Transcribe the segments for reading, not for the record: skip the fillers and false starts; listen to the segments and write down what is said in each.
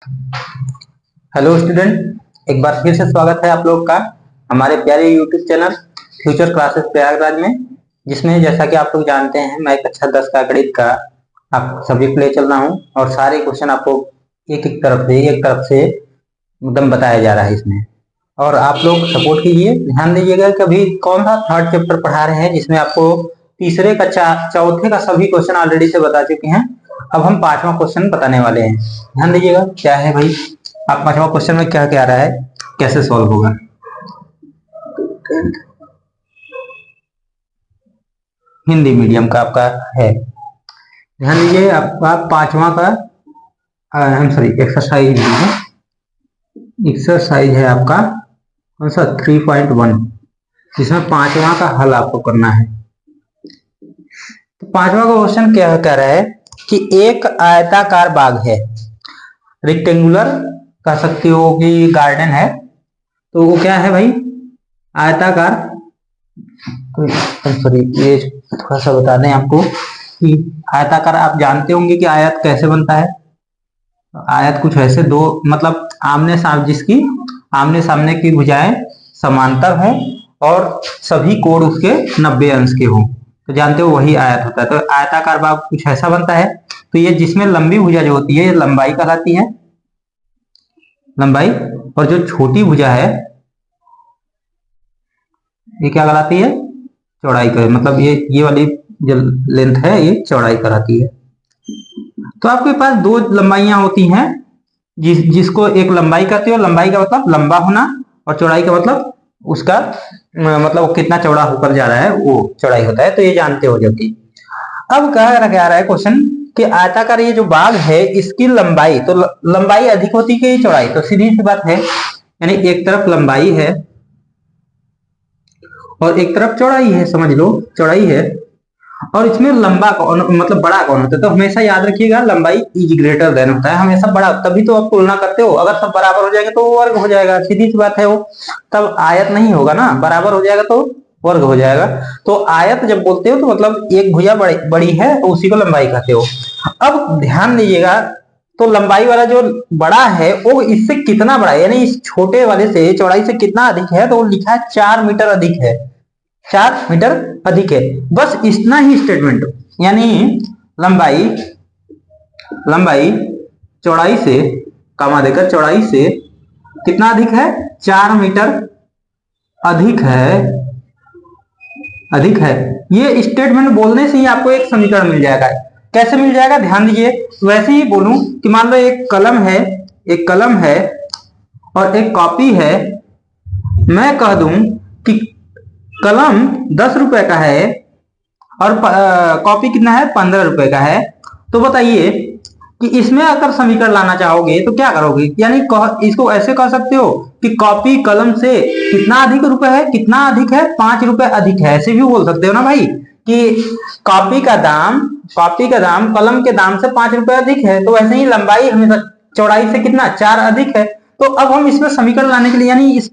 Hello student, एक बार फिर से स्वागत है आप लोग का हमारे प्यारे YouTube channel future classes Prayagraj में, जिसमें जैसा कि आप लोग जानते हैं मैं कक्षा 10 का गणित का आप सभी को ले चल रहा हूं और सारे क्वेश्चन आपको एक एक तरफ से एकदम बताया जा रहा है इसमें। और आप लोग सपोर्ट कीजिए, ध्यान दीजिएगा कि अभी कौन सा थर्ड चैप्टर पढ़ा रहे हैं, जिसमें आपको तीसरे का चौथे का सभी क्वेश्चन ऑलरेडी से बता चुके हैं। अब हम पांचवा क्वेश्चन बताने वाले हैं, ध्यान दीजिएगा क्या है भाई। आप पांचवा क्वेश्चन में क्या क्या आ रहा है, कैसे सॉल्व होगा। हिंदी मीडियम का आपका है, ध्यान दीजिए। आपका पांचवा का एक्सरसाइज है, एक्सरसाइज है आपका कौन सा 3.1, जिसमें पांचवा का हल आपको करना है। तो पांचवा का क्वेश्चन क्या कह रहा है कि एक आयताकार बाग है, रेक्टेंगुलर कह सकते हो कि गार्डन है, तो वो क्या है भाई आयताकार। सॉरी, ये थोड़ा सा बता दें आपको कि आयताकार आप जानते होंगे कि आयत कैसे बनता है। आयत कुछ ऐसे दो मतलब जिसकी आमने सामने की भुजाएं समांतर हो और सभी कोण उसके 90 अंश के हो, तो जानते हो वही आयत होता है। तो आयताकार बाग कुछ ऐसा बनता है। तो ये जिसमें लंबी भुजा जो होती है ये लंबाई कहलाती है, लंबाई, और जो छोटी भुजा है ये क्या कहलाती है, चौड़ाई का। मतलब ये वाली जो लेंथ है ये चौड़ाई कहलाती है। तो आपके पास दो लंबाइयां होती हैं, जिसको एक लंबाई कहते हो, लंबाई का मतलब लंबा होना, और चौड़ाई का मतलब उसका मतलब वो कितना चौड़ा होकर जा रहा है वो चौड़ाई होता है। तो ये जानते हो। जबकि अब क्या रहा है क्वेश्चन कि आयताकार ये जो बाग है इसकी लंबाई, तो लंबाई अधिक होती है कि चौड़ाई। तो सीधी सी बात है, यानी एक तरफ लंबाई है और एक तरफ चौड़ाई है, समझ लो चौड़ाई है, और इसमें लंबा कौन मतलब बड़ा कौन होता है। तो हमेशा याद रखिएगा लंबाई इज ग्रेटर देन होता है, हमेशा बड़ा, तभी तो आप तुलना करते हो। अगर सब बराबर हो जाएगा तो वर्ग हो जाएगा, सीधी सी बात है वो, तब आयत नहीं होगा ना, बराबर हो जाएगा तो वर्ग हो जाएगा। तो आयत जब बोलते हो तो मतलब एक भुजा बड़ी है तो उसी को लंबाई कहते हो। अब ध्यान दीजिएगा, तो लंबाई वाला जो बड़ा है वो इससे कितना बड़ा है, यानी इस छोटे वाले से चौड़ाई से कितना अधिक है, तो वो लिखा है 4 मीटर अधिक है, 4 मीटर अधिक है। बस इतना ही स्टेटमेंट, यानी लंबाई चौड़ाई से कमा देकर चौड़ाई से कितना अधिक है, 4 मीटर अधिक है। ये स्टेटमेंट बोलने से ही आपको एक समीकरण मिल जाएगा। कैसे मिल जाएगा, ध्यान दीजिए। वैसे ही बोलूं कि मान लो एक कलम है और एक कॉपी है। मैं कह दूं कि कलम 10 रुपए का है और कॉपी कितना है, 15 रुपए का है। तो बताइए कि इसमें अगर समीकरण लाना चाहोगे तो क्या करोगे, यानी इसको ऐसे कह सकते हो कि कॉपी कलम से कितना अधिक रुपए है, कितना अधिक है, 5 रुपए अधिक है। ऐसे भी बोल सकते हो ना भाई कि कॉपी का दाम कलम के दाम से 5 रुपए अधिक है। तो वैसे ही लंबाई हमेशा चौड़ाई से कितना 4 अधिक है। तो अब हम इसमें समीकरण लाने के लिए यानी इस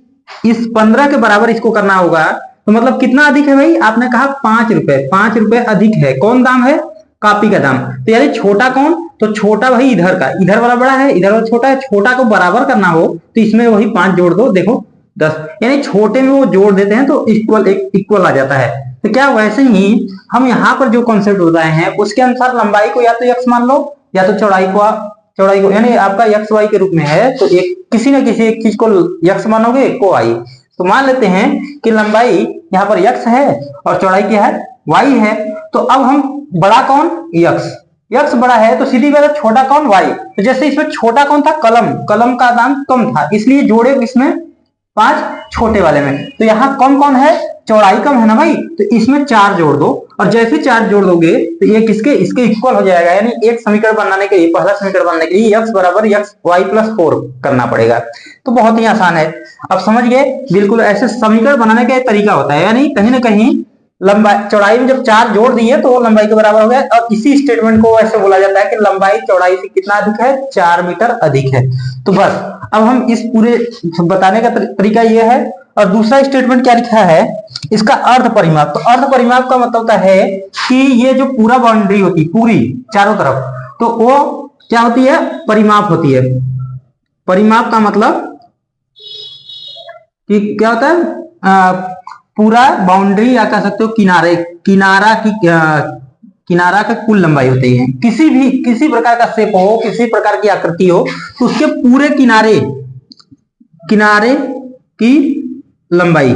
15 के बराबर इसको करना होगा। तो मतलब कितना अधिक है भाई, आपने कहा 5 रुपए अधिक है। कौन दाम है, कॉपी का दाम। तो यानी छोटा कौन, तो छोटा भाई इधर का, इधर वाला बड़ा है इधर वाला छोटा है। छोटा को बराबर करना हो तो इसमें वही 5 जोड़ दो, देखो 10, यानी छोटे में वो जोड़ देते हैं तो इक्वल आ जाता है। तो क्या वैसे ही हम यहाँ पर जो कॉन्सेप्ट बताए हैं उसके अनुसार लंबाई को या तो x मान लो या तो चौड़ाई को यानी आपका एक्स वाई के रूप में है, तो किसी न किसी एक चीज को x मानोगे को y। तो मान लेते हैं कि लंबाई यहाँ पर x है और चौड़ाई क्या है, y है। तो अब हम बड़ा कौन, x बड़ा है, तो सीधी बात है छोटा कौन, y। तो जैसे इसमें छोटा कौन था, कलम का दाम कम था, इसलिए जोड़े इसमें 5 छोटे वाले में। तो यहाँ कौन कौन है, चौड़ाई कम है ना भाई, तो इसमें 4 जोड़ दो, और जैसे 4 जोड़ दोगे तो ये इसके इक्वल हो जाएगा। यानी एक समीकरण बनाने के लिए, पहला समीकरण बनाने के लिए x बराबर y प्लस 4 करना पड़ेगा। तो बहुत ही आसान है, अब समझ गए। बिल्कुल ऐसे समीकरण बनाने का एक तरीका होता है, यानी कहीं ना कहीं लंबाई चौड़ाई में जब 4 जोड़ दिए तो वो लंबाई के बराबर हो गया। और इसी स्टेटमेंट को ऐसे बोला जाता है कि लंबाई चौड़ाई से कितना अधिक है, 4 मीटर अधिक है। तो बस अब हम इस पूरे बताने का तरीका ये है। और दूसरा स्टेटमेंट क्या लिखा है, इसका अर्ध परिमाप। तो अर्ध परिमाप का मतलब है कि ये जो पूरा बाउंड्री होती है पूरी चारों तरफ, तो वो क्या होती है, परिमाप होती है। परिमाप का मतलब कि क्या होता है, पूरा बाउंड्री या कह सकते हो किनारे, किनारा का कुल लंबाई होती है। किसी प्रकार का शेप हो, किसी प्रकार की आकृति हो, तो उसके पूरे किनारे किनारे की लंबाई,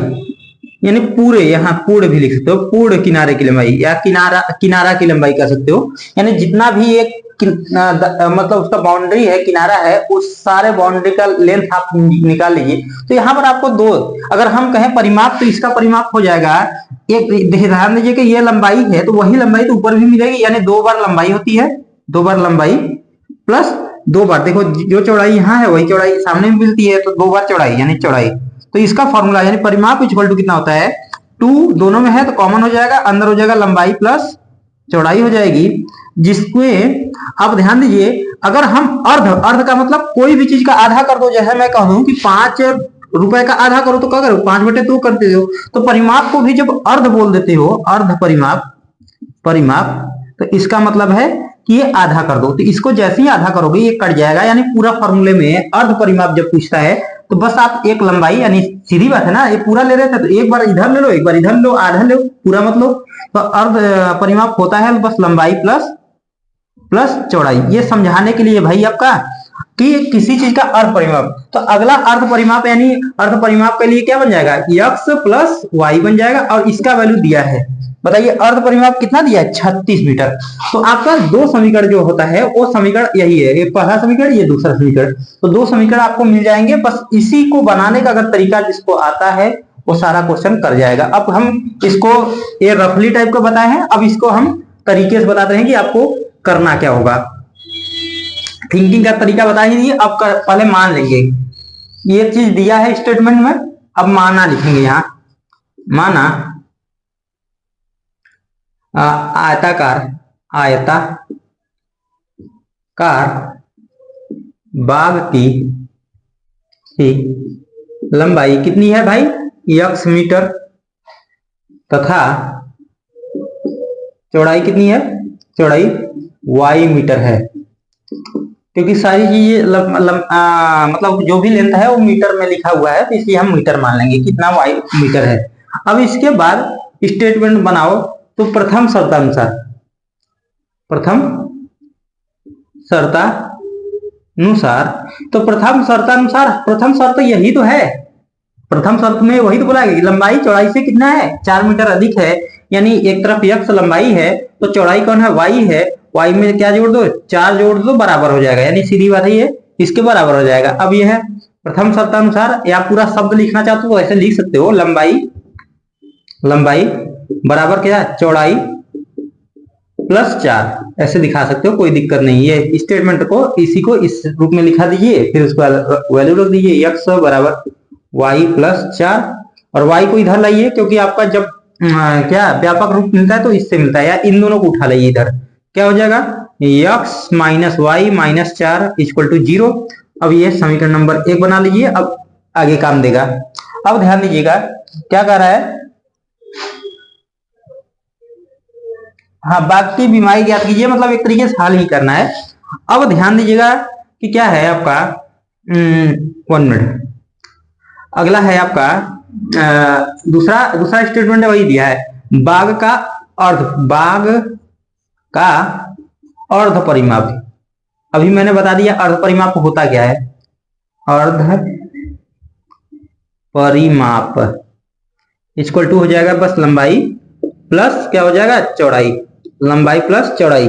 यानी पूरे, यहाँ पूर्ण भी लिख सकते हो, पूर्ण किनारे की लंबाई या किनारा की लंबाई कह सकते हो। यानी जितना भी एक मतलब उसका बाउंड्री है, किनारा है, उस सारे बाउंड्री का लेंथ आप निकाल लीजिए। तो यहाँ पर आपको दो, अगर हम कहें परिमाप, तो इसका परिमाप हो जाएगा, एक ध्यान दीजिए कि ये लंबाई है तो वही लंबाई तो ऊपर भी मिलेगी, यानी 2 बार लंबाई होती है, 2 बार लंबाई प्लस 2 बार, देखो जो चौड़ाई यहाँ है वही चौड़ाई सामने में मिलती है, तो 2 बार चौड़ाई यानी चौड़ाई। तो इसका फॉर्मूला यानी परिमाप इक्वल टू कितना होता है, 2 दोनों में है तो कॉमन हो जाएगा, अंदर हो जाएगा लंबाई प्लस चौड़ाई हो जाएगी। जिसमें आप ध्यान दीजिए, अगर हम अर्ध का मतलब कोई भी चीज का आधा कर दो, जैसे मैं कहूं कि 5 रुपए का आधा करो तो क्या करो, 5/2 करते हो। तो परिमाप को भी जब अर्ध बोल देते हो, अर्ध परिमाप, तो इसका मतलब है कि ये आधा कर दो। तो इसको जैसे ही आधा करोगे ये कट जाएगा, यानी पूरा फॉर्मूले में अर्ध परिमाप जब पूछता है तो बस आप एक लंबाई, यानी सीधी बात है ना, ये पूरा ले रहे थे तो एक बार इधर ले लो, एक बार इधर लो, आधा लो, पूरा मत लो। तो अर्ध परिमाप होता है बस लंबाई प्लस चौड़ाई। ये समझाने के लिए भाई आपका कि किसी चीज का अर्ध परिमाप, तो अगला अर्ध परिमाप यानी अर्ध परिमाप के लिए क्या बन जाएगा, x प्लस वाई बन जाएगा, और इसका वैल्यू दिया है, बताइए अर्ध परिमाप कितना दिया है, 36 मीटर। तो आपका दो समीकरण जो होता है वो समीकरण यही है, ये पहला समीकरण, ये दूसरा समीकरण, तो दो समीकरण आपको मिल जाएंगे। बस इसी को बनाने का अगर तरीका जिसको आता है वो सारा क्वेश्चन कर जाएगा। अब हम इसको, ये रफली टाइप का बताए हैं, अब इसको हम तरीके से बताते हैं कि आपको करना क्या होगा। थिंकिंग का तरीका बता ही दिए, अब पहले मान लेंगे, ये चीज दिया है स्टेटमेंट में, अब माना लिखेंगे यहाँ। माना आयताकार बाग की लंबाई कितनी है भाई, x मीटर, तथा चौड़ाई कितनी है, चौड़ाई y मीटर है। क्योंकि सारी चीजें मतलब जो भी लेंथ है वो मीटर में लिखा हुआ है, तो इसलिए हम मीटर मान लेंगे, कितना y मीटर है। अब इसके बाद स्टेटमेंट बनाओ, तो प्रथम शर्तानुसार तो प्रथम शर्त यही तो है, प्रथम शर्त में वही तो बोला है, लंबाई चौड़ाई से कितना है, 4 मीटर अधिक है। यानी एक तरफ x लंबाई है तो चौड़ाई कौन है, y है, y में क्या जोड़ दो, 4 जोड़ दो, बराबर हो जाएगा, यानी सीधी बात है ये इसके बराबर हो जाएगा। अब ये है प्रथम शर्तानुसार, या पूरा शब्द लिखना चाहते हो ऐसे लिख सकते हो, लंबाई बराबर क्या, चौड़ाई प्लस 4, ऐसे दिखा सकते हो, कोई दिक्कत नहीं। ये स्टेटमेंट को इसी को इस रूप में लिखा दीजिए, फिर उसको वैल्यू रख दीजिए, x बराबर y प्लस 4, और y को इधर लाइए, क्योंकि आपका जब क्या व्यापक रूप मिलता है तो इससे मिलता है, या इन दोनों को उठा लाइए इधर, क्या हो जाएगा, x minus Y minus 4 equal to 0। अब ये समीकरण नंबर 1 बना लीजिए, अब आगे काम देगा। अब ध्यान दीजिएगा क्या कह रहा है, हाँ, बाकी बीमारी ज्ञात कीजिए, मतलब एक तरीके से हल ही करना है। अब ध्यान दीजिएगा कि क्या है आपका, 1 मिनट, अगला है आपका दूसरा स्टेटमेंट वही दिया है, बाग का अर्ध परिमाप। अभी मैंने बता दिया अर्ध परिमाप होता क्या है, अर्ध परिमाप इक्वल टू हो जाएगा बस लंबाई प्लस क्या हो जाएगा, चौड़ाई, लंबाई प्लस चौड़ाई।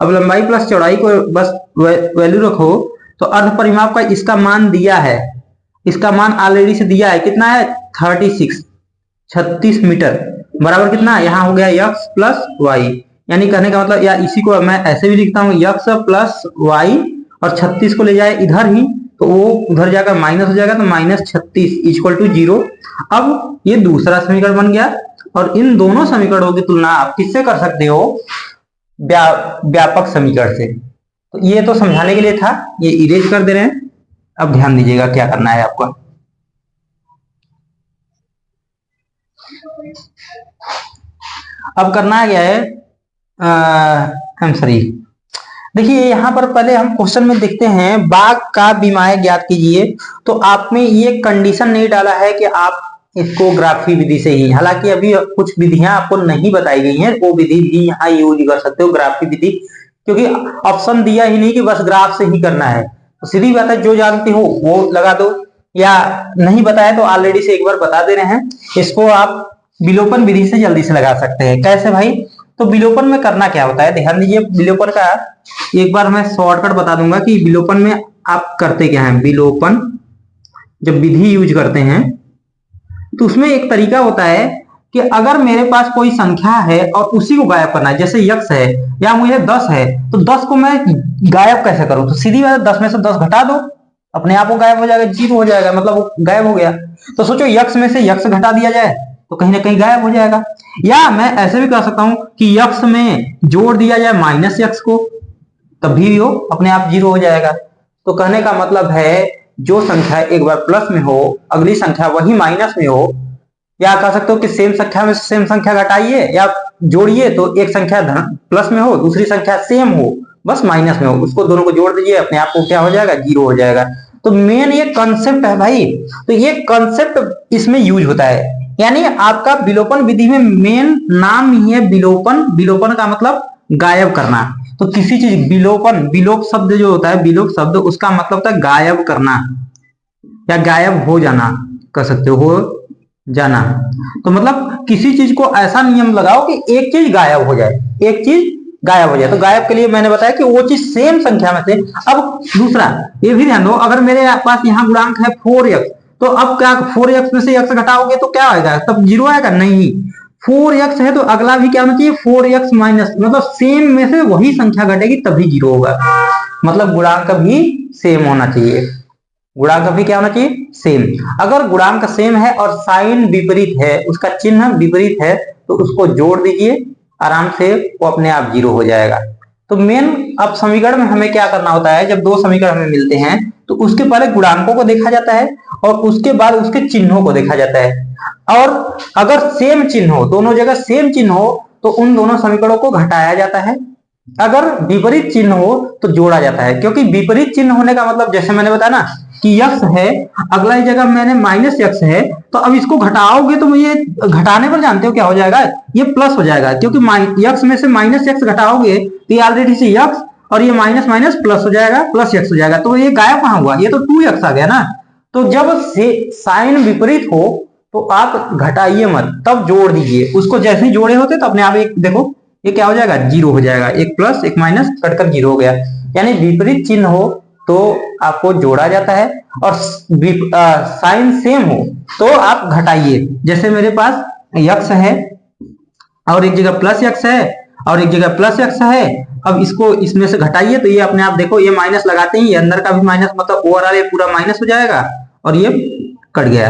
अब लंबाई प्लस चौड़ाई को बस वैल्यू रखो, तो अर्ध परिमाप का इसका मान दिया है, इसका मान ऑलरेडी से दिया है, कितना है, 36 मीटर, बराबर कितना, यहाँ हो गया x प्लस वाई, यानी कहने का मतलब, या इसी को मैं ऐसे भी लिखता हूँ, x प्लस वाई, और 36 को ले जाए इधर ही तो वो उधर जाकर माइनस हो जाएगा, तो -36 इक्वल टू 0। अब ये दूसरा समीकरण बन गया, और इन दोनों समीकरणों की तुलना आप किससे कर सकते हो, व्यापक समीकरण से। तो ये तो समझाने के लिए था, ये इरेज कर दे रहे हैं। अब ध्यान दीजिएगा क्या करना है आपको, अब करना क्या है, देखिए यहाँ पर पहले हम क्वेश्चन में देखते हैं बाघ का बीमाय ज्ञात कीजिए। तो आप में ये कंडीशन नहीं डाला है कि आप इसको ग्राफी विधि से ही, हालांकि अभी कुछ विधियां आपको नहीं बताई गई हैं, वो विधि भी यहाँ यूज कर सकते हो, ग्राफी विधि, क्योंकि ऑप्शन दिया ही नहीं कि बस ग्राफ से ही करना है। तो सीधी बात है, जो जानते हो वो लगा दो, या नहीं बताया तो ऑलरेडी से एक बार बता दे रहे हैं। इसको आप विलोपन विधि से जल्दी से लगा सकते हैं। कैसे भाई? तो विलोपन में करना क्या होता है, ध्यान दीजिए। विलोपन का एक बार मैं शॉर्टकट बता दूंगा कि विलोपन में आप करते क्या है। विलोपन जब विधि यूज करते हैं तो उसमें एक तरीका होता है कि अगर मेरे पास कोई संख्या है और उसी को गायब करना है, जैसे यक्स है या मुझे 10 है, तो 10 को मैं गायब कैसे करूं? तो सीधी बात है, 10 में से 10 घटा दो, अपने आप वो गायब हो जाएगा, 0 हो जाएगा, मतलब वो गायब हो गया। तो सोचो यक्स में से यक्स घटा दिया जाए तो कहीं ना कहीं गायब हो जाएगा। या मैं ऐसे भी कर सकता हूं कि यक्स में जोड़ दिया जाए माइनस यक्स को, तब भी वो अपने आप 0 हो जाएगा। तो कहने का मतलब है जो संख्या एक बार प्लस में हो, अगली संख्या वही माइनस में हो, या कह सकते हो कि सेम संख्या में सेम संख्या घटाइए या जोड़िए तो एक संख्या प्लस में हो, दूसरी संख्या सेम हो, बस माइनस में हो, उसको दोनों को जोड़ दीजिए, अपने आप को क्या हो जाएगा? 0 हो जाएगा। तो मेन ये कंसेप्ट है भाई। तो ये कंसेप्ट इसमें यूज होता है, यानी आपका विलोपन विधि में मेन नाम ही है विलोपन। विलोपन का मतलब गायब करना। तो किसी चीज विलोपन, विलोप शब्द जो होता है, विलोप शब्द उसका मतलब होता है गायब करना या गायब हो जाना, कर सकते हो जाना। तो मतलब किसी चीज को ऐसा नियम लगाओ कि एक चीज गायब हो जाए, एक चीज गायब हो जाए। तो गायब के लिए मैंने बताया कि वो चीज सेम संख्या में से। अब दूसरा ये भी ध्यान दो, अगर मेरे पास यहाँ गुणांक है 4x, तो अब क्या 4x में से x घटाओगे तो क्या आएगा? तब 0 आएगा? नहीं, 4x है तो अगला भी क्या होना चाहिए? 4x माइनस, मतलब सेम में से वही संख्या घटेगी तभी 0 होगा। मतलब गुणांक भी सेम होना चाहिए। गुणांक भी क्या होना चाहिए? सेम। अगर गुणांक सेम है और साइन विपरीत है, उसका चिन्ह विपरीत है, तो उसको जोड़ दीजिए आराम से, वो अपने आप 0 हो जाएगा। तो मेन अब समीकरण में हमें क्या करना होता है, जब दो समीकरण हमें मिलते हैं तो उसके पहले गुणांकों को देखा जाता है और उसके बाद उसके चिन्हों को देखा जाता है। और अगर सेम चिन्ह हो, दोनों जगह सेम चिन्ह हो, तो उन दोनों समीकरणों को घटाया जाता है। अगर विपरीत चिन्ह हो तो जोड़ा जाता है, क्योंकि विपरीत चिन्ह होने का मतलब जैसे मैंने बताया ना कि यक्स है, अगला जगह मैंने माइनस यक्स है, तो अब इसको घटाओगे तो ये घटाने पर जानते हो क्या हो जाएगा? ये प्लस हो जाएगा, क्योंकि यक्स में से माइनस यक्स घटाओगे तो ये ऑलरेडी से यक्स और ये माइनस माइनस प्लस हो जाएगा, प्लस यक्स हो जाएगा। तो ये गायब कहां हुआ? ये तो 2x आ गया ना। तो जब साइन विपरीत हो तो आप घटाइए मत, तब जोड़ दीजिए। उसको जैसे ही जोड़े होते तो अपने आप एक देखो ये क्या हो जाएगा? 0 हो जाएगा। एक प्लस एक माइनस कटकर 0 हो गया। यानी विपरीत चिन्ह हो तो आपको जोड़ा जाता है और साइन सेम हो तो आप घटाइए। जैसे मेरे पास यक्स है और एक जगह प्लस यक्स है और एक जगह प्लस यक्स है, अब इसको इसमें से घटाइए तो ये अपने आप देखो, ये माइनस लगाते ही ये अंदर का भी माइनस, मतलब ओवरऑल ये पूरा माइनस हो जाएगा और ये कट गया।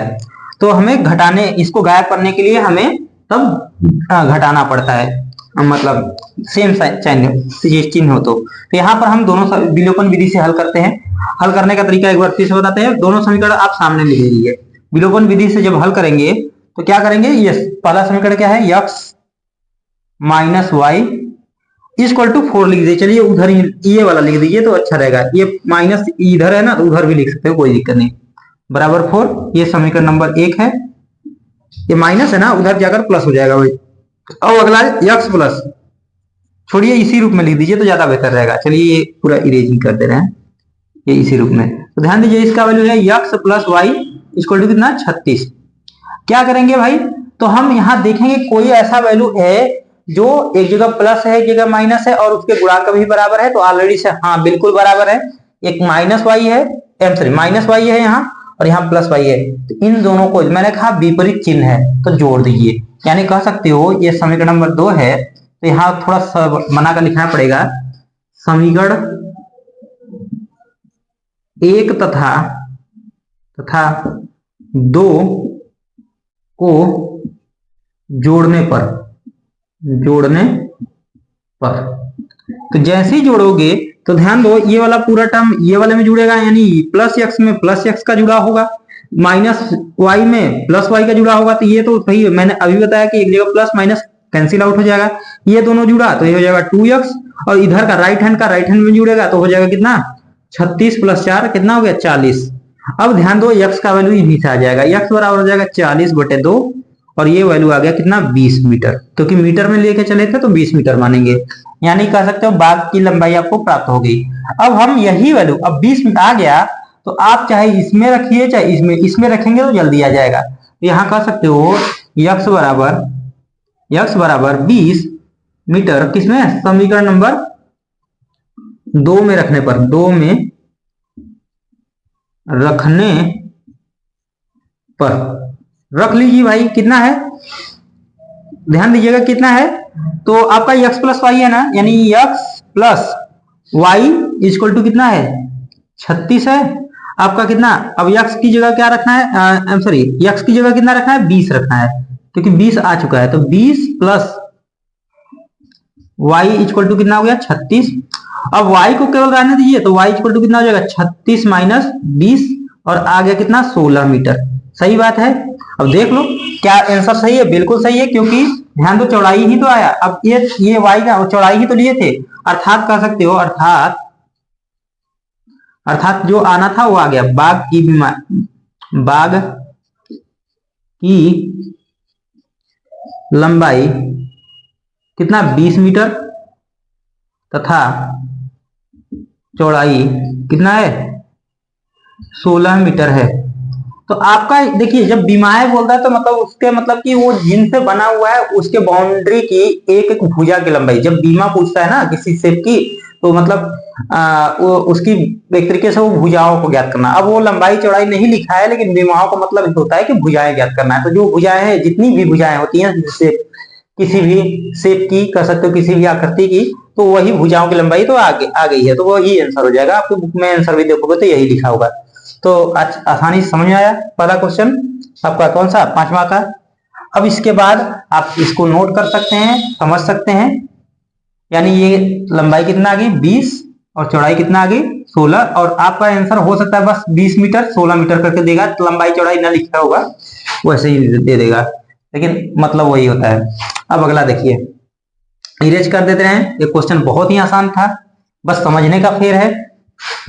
तो हमें घटाने, इसको गायब करने के लिए हमें तब घटाना पड़ता है, मतलब सेम चिन्ह हो। तो यहाँ पर हम दोनों विलोपन विधि से हल करते हैं। हल करने का तरीका एक बार फिर से बताते हैं। दोनों समीकरण आप सामने लिख लीजिए। विलोपन विधि से जब हल करेंगे तो क्या करेंगे? ये पहला समीकरण क्या है? x minus Y equal to 4 लिख दीजिए। चलिए उधर ही ये वाला लिख दीजिए तो अच्छा रहेगा। ये माइनस इधर है ना, तो उधर भी लिख सकते हो, कोई दिक्कत नहीं। बराबर 4, ये समीकरण नंबर 1 है। ये माइनस है ना, उधर जाकर प्लस हो जाएगा भाई। अब अगला यक्स प्लस, छोड़िए इसी रूप में लिख दीजिए तो ज्यादा बेहतर रहेगा। चलिए ये पूरा इरेजिंग कर दे रहे हैं, ये इसी रूप में। तो ध्यान दीजिए इसका वैल्यू है X plus Y equal to कितना? 36। क्या करेंगे भाई? तो हम यहाँ देखेंगे कोई ऐसा वैल्यू है जो एक जगह प्लस है एक जगह माइनस है और उसके गुणांक भी बराबर है, तो ऑलरेडी से हाँ बिल्कुल बराबर है। एक माइनस वाई है, सॉरी माइनस वाई है यहाँ और यहाँ प्लस वाई है, तो इन दोनों को मैंने कहा विपरीत चिन्ह है तो जोड़ दीजिए। यानी कह सकते हो ये समीकरण नंबर 2 है, तो यहाँ थोड़ा सा बना कर लिखना पड़ेगा। समीकरण 1 तथा 2 को जोड़ने पर तो जैसे ही जोड़ोगे तो ध्यान दो ये वाला पूरा टर्म ये वाले में जुड़ेगा, यानी प्लस एक्स में प्लस एक्स का जुड़ा होगा, माइनस वाई में प्लस वाई का जुड़ा होगा। तो ये तो सही मैंने अभी बताया कि एक जगह प्लस माइनस कैंसिल आउट हो जाएगा, ये दोनों जुड़ा तो ये हो जाएगा 2x और इधर का राइट हैंड में जुड़ेगा तो हो जाएगा कितना 36 + 4 कितना हो गया 40। अब ध्यान दो x का वैल्यू यहीं से आ जाएगा, x बराबर हो जाएगा 40/2 और ये वैल्यू आ गया कितना 20 मीटर, क्योंकि मीटर में लेके चले थे तो 20 मीटर मानेंगे, यानी कह सकते हो बाग की लंबाई आपको प्राप्त हो गई। अब हम यही वैल्यू अब 20 मीटर आ गया तो आप चाहे इसमें रखिए चाहे इसमें रखेंगे तो जल्दी आ जाएगा। तो यहाँ कह सकते हो x बराबर 20 मीटर किसमें समीकरण नंबर 2 में रखने पर, 2 में रखने पर रख लीजिए भाई, कितना है ध्यान दीजिएगा कितना है, तो आपका x + y है ना, यानी x + y इक्वल टू कितना है 36 है आपका कितना। अब x की जगह क्या रखना है, सॉरी x की जगह कितना रखना है 20 रखना है, क्योंकि 20 आ चुका है, तो 20 + y इक्वल टू कितना हो गया 36। अब y को केवल रहने दीजिए तो y इक्वल टू कितना हो जाएगा 36 - 20 और आ गया कितना 16 मीटर। सही बात है। अब देख लो क्या आंसर सही है, बिल्कुल सही है, क्योंकि ध्यान दो चौड़ाई ही तो आया। अब ये y का चौड़ाई ही तो लिए थे, अर्थात कह सकते हो अर्थात जो आना था वो आ गया। बाग की लंबाई कितना 20 मीटर तथा चौड़ाई कितना है 16 मीटर है। तो आपका देखिए जब विमाएं बोलता है तो मतलब उसके मतलब कि वो जिनसे बना हुआ है उसके बाउंड्री की एक एक भुजा की लंबाई, जब बीमा पूछता है ना किसी शेप की तो मतलब वो उसकी एक तरीके से वो भुजाओं को ज्ञात करना। अब वो लंबाई चौड़ाई नहीं लिखा है, लेकिन बीमाओं का मतलब होता है कि भुजाएं ज्ञात करना है। तो जो भुजाएं हैं, जितनी भी भुजाएं होती हैं किसी भी शेप की कह सकते हो, किसी भी आकृति की, तो वही भुजाओं की लंबाई तो आ गई है, तो वही आंसर हो जाएगा। आपके बुक में आंसर भी देखोगे तो यही लिखा होगा। तो आसानी से समझ में आया पहला क्वेश्चन आपका कौन सा 5वां का। अब इसके बाद आप इसको नोट कर सकते हैं, समझ सकते हैं, यानी ये लंबाई कितना आ गई 20 और चौड़ाई कितना आ गई 16, और आपका आंसर हो सकता है बस 20 मीटर 16 मीटर करके देगा, तो लंबाई चौड़ाई ना लिखा होगा वैसे ही दे देगा, लेकिन मतलब वही होता है। अब अगला देखिए, इरेज कर देते हैं। ये क्वेश्चन बहुत ही आसान था, बस समझने का फेर है।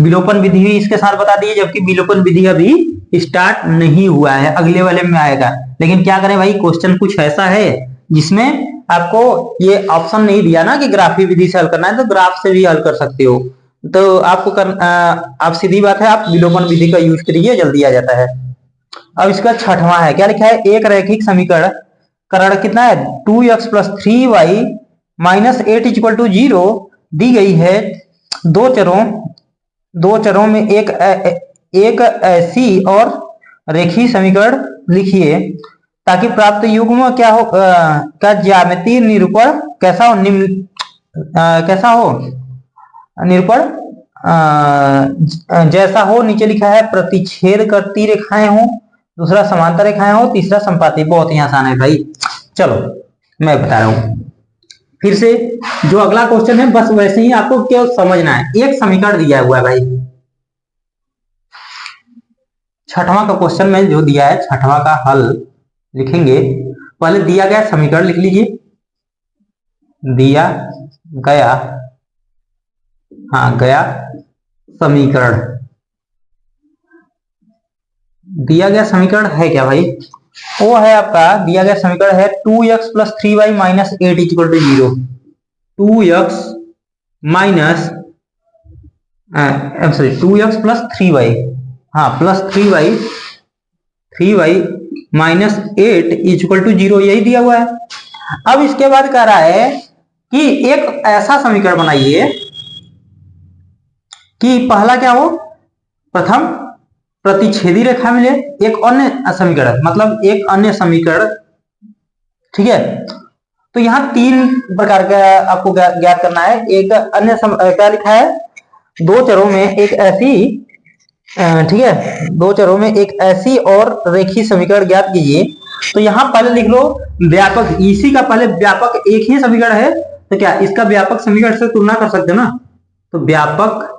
विलोपन विधि भी इसके साथ बता दी, जबकि विलोपन विधि अभी स्टार्ट नहीं हुआ है, अगले वाले में आएगा। लेकिन क्या करें भाई, क्वेश्चन कुछ ऐसा है जिसमें आपको ये ऑप्शन नहीं दिया ना कि ग्राफी विधि से हल करना है, तो ग्राफ से भी हल कर सकते हो। तो आपको आप सीधी बात है, आप विलोपन विधि का यूज करिए, जल्दी आ जाता है। अब इसका 6वां है, क्या लिखा है, एक रैखिक समीकरण करण कितना है 2x + 3y - 8 = 0 दी गई है। दो चरों में एक ऐसी और रेखीय समीकरण लिखिए ताकि प्राप्त युग्म क्या हो का ज्यामितीय निरूपण कैसा हो, कैसा हो निरूपण जैसा हो। नीचे लिखा है प्रतिच्छेद करती रेखाएं हो, दूसरा समांतर रेखाएं हो, तीसरा संपाती। बहुत ही आसान है भाई, चलो मैं बता रहा हूं फिर से। जो अगला क्वेश्चन है बस वैसे ही आपको केवल समझना है। एक समीकरण दिया हुआ है भाई, 6वां का क्वेश्चन में जो दिया है 6वां का हल लिखेंगे। पहले दिया गया समीकरण लिख लीजिए, दिया गया समीकरण। दिया गया समीकरण है क्या भाई, वो है आपका दिया गया समीकरण है 2x + 3y - 8 = 0। 2x + 3y, हाँ +3y - 8 = 0, यही दिया हुआ है। अब इसके बाद कह रहा है कि एक ऐसा समीकरण बनाइए कि पहला क्या हो, प्रथम प्रतिच्छेदी रेखा मिले, एक अन्य समीकरण मतलब एक अन्य समीकरण, ठीक है। तो यहाँ 3 प्रकार का आपको ज्ञात करना है। एक अन्य क्या लिखा है, दो चरों में एक ऐसी, ठीक है, दो चरों में एक ऐसी और रेखीय समीकरण ज्ञात कीजिए। तो यहाँ पहले लिख लो व्यापक, इसी का पहले व्यापक एक ही समीकरण है, तो क्या इसका व्यापक समीकरण से तुलना कर सकते हो ना, तो व्यापक